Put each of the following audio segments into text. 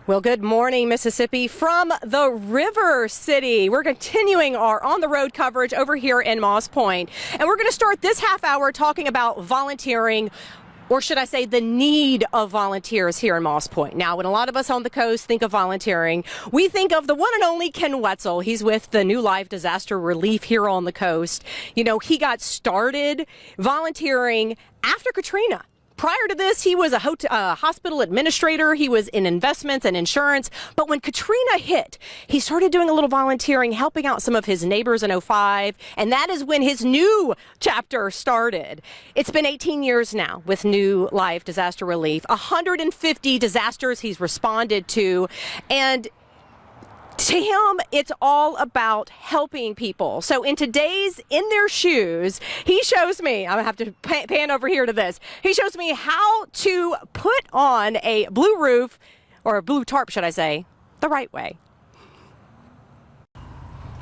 Well, good morning, Mississippi, from the River City. We're continuing our on-the-road coverage over here in Moss Point, and we're going to start this half hour talking about volunteering, or should I say the need of volunteers here in Moss Point. Now, when a lot of us on the coast think of volunteering, we think of the one and only Ken Wetzel. He's with the New Life Disaster Relief here on the coast. You know, he got started volunteering after Katrina. Prior to this, he was a hospital administrator. He was in investments and insurance. But when Katrina hit, he started doing a little volunteering, helping out some of his neighbors in '05. And that is when his new chapter started. It's been 18 years now with New Life Disaster Relief, 150 disasters he's responded to. And to him, it's all about helping people. So in today's In Their Shoes, he shows me, I'm going to have to pan over here to this. He shows me how to put on a blue roof, or a blue tarp, should I say, the right way.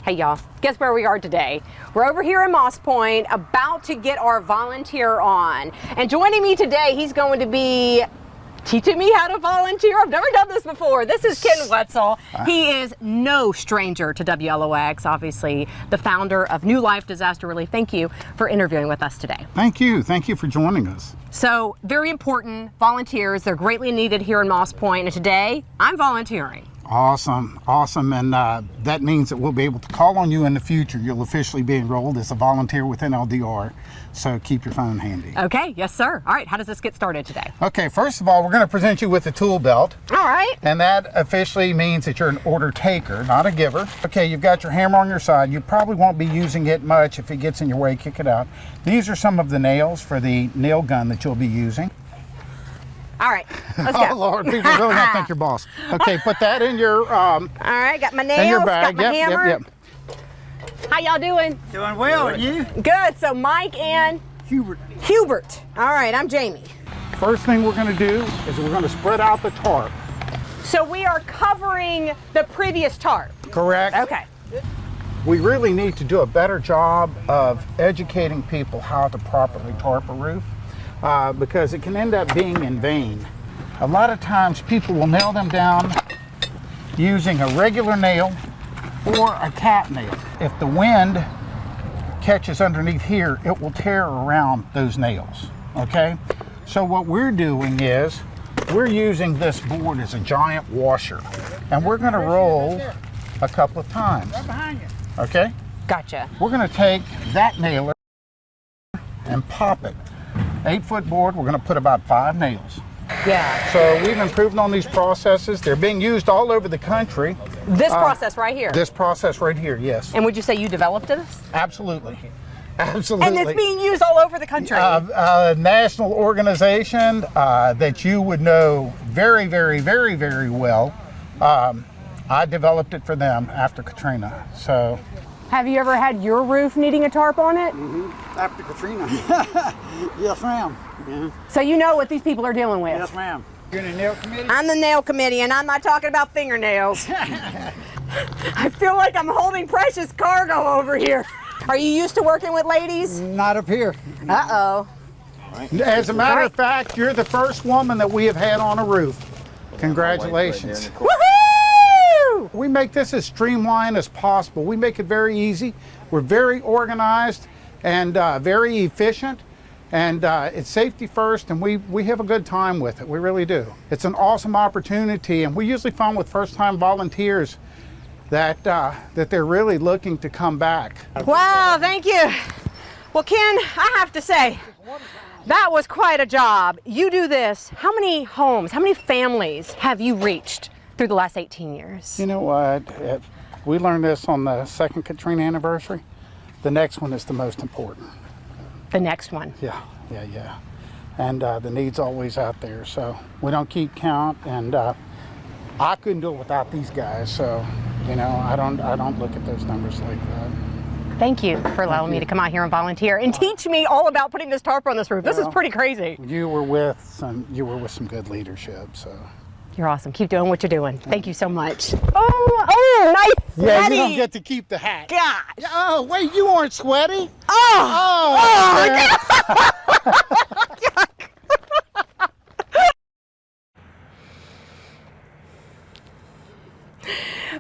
Hey y'all, guess where we are today? We're over here in Moss Point, about to get our volunteer on. And joining me today, he's going to be teaching me how to volunteer. I've never done this before. This is Ken Wetzel. He is no stranger to WLOX, obviously the founder of New Life Disaster Relief. Thank you for interviewing with us today. Thank you. Thank you for joining us. So, very important, volunteers. They're greatly needed here in Moss Point, and today I'm volunteering. Awesome, awesome, and that means that we'll be able to call on you in the future. You'll officially be enrolled as a volunteer with NLDR, so keep your phone handy. Okay, yes sir. All right, how does this get started today? Okay, first of all, we're going to present you with a tool belt. All right. And that officially means that you're an order taker, not a giver. Okay, you've got your hammer on your side. You probably won't be using it much. If it gets in your way, kick it out. These are some of the nails for the nail gun that you'll be using. All right, let's go. Oh Lord, people really gonna think you're boss. Okay, put that in your all right, got my nails, in your bag. got my hammer. Yep. How y'all doing? Doing well, and you? Good. So Mike and Hubert. All right, I'm Jamie. First thing we're gonna do is we're gonna spread out the tarp. So we are covering the previous tarp. Correct. Okay. We really need to do a better job of educating people how to properly tarp a roof. Because it can end up being in vain. A lot of times people will nail them down using a regular nail or a cat nail. If the wind catches underneath here, it will tear around those nails, okay? So what we're doing is we're using this board as a giant washer, and we're gonna roll a couple of times, okay? Gotcha. We're gonna take that nailer and pop it. 8-foot board, we're going to put about 5 nails. Yeah. So we've improved on these processes. They're being used all over the country. This process right here. This process right here, yes. And would you say you developed this? Absolutely. Absolutely. And it's being used all over the country. A national organization that you would know very, very, very, very well. I developed it for them after Katrina. So. Have you ever had your roof needing a tarp on it? Mm-hmm. After Katrina. Yes, ma'am. Yeah. So you know what these people are dealing with? Yes, ma'am. You're in the nail committee? I'm the nail committee, and I'm not talking about fingernails. I feel like I'm holding precious cargo over here. Are you used to working with ladies? Not up here. Uh-oh. As a matter of fact, you're the first woman that we have had on a roof. Congratulations. Woohoo! We make this as streamlined as possible. We make it very easy. We're very organized and very efficient, and it's safety first, and we have a good time with it. We really do. It's an awesome opportunity, and we usually find with first-time volunteers that they're really looking to come back. Wow, thank you. Well, Ken, I have to say, that was quite a job. You do this. How many homes, how many families have you reached through the last 18 years? You know what? We learned this on the second Katrina anniversary. The next one is the most important. The next one? Yeah. And the need's always out there, so we don't keep count. And I couldn't do it without these guys, so you know, I don't look at those numbers like that. Thank you for allowing me to come out here and volunteer and teach me all about putting this tarp on this roof. This is pretty crazy. You were with some good leadership, so. You're awesome. Keep doing what you're doing. Thank you so much. Oh, nice. Yeah, sweaty. you don't get to keep the hat. Gosh. Oh, wait, you aren't sweaty? Oh.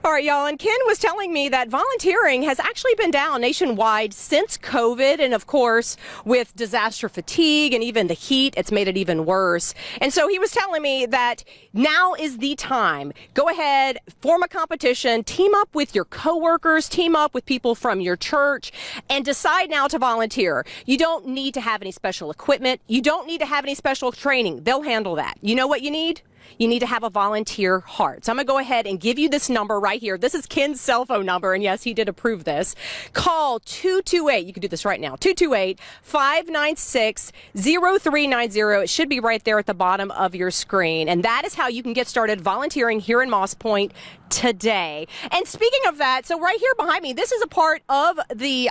All right, y'all, and Ken was telling me that volunteering has actually been down nationwide since COVID, and of course, with disaster fatigue and even the heat, it's made it even worse. And so he was telling me that now is the time. Go ahead, form a competition, team up with your coworkers, team up with people from your church, and decide now to volunteer. You don't need to have any special equipment. You don't need to have any special training. They'll handle that. You know what you need? You need to have a volunteer heart. So I'm going to go ahead and give you this number right here. This is Ken's cell phone number, and yes, he did approve this. Call 228. You can do this right now. 228-596-0390. It should be right there at the bottom of your screen. And that is how you can get started volunteering here in Moss Point today. And speaking of that, so right here behind me, this is a part of the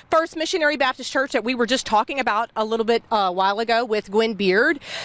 First Missionary Baptist Church that we were just talking about a little bit a while ago with Gwen Beard.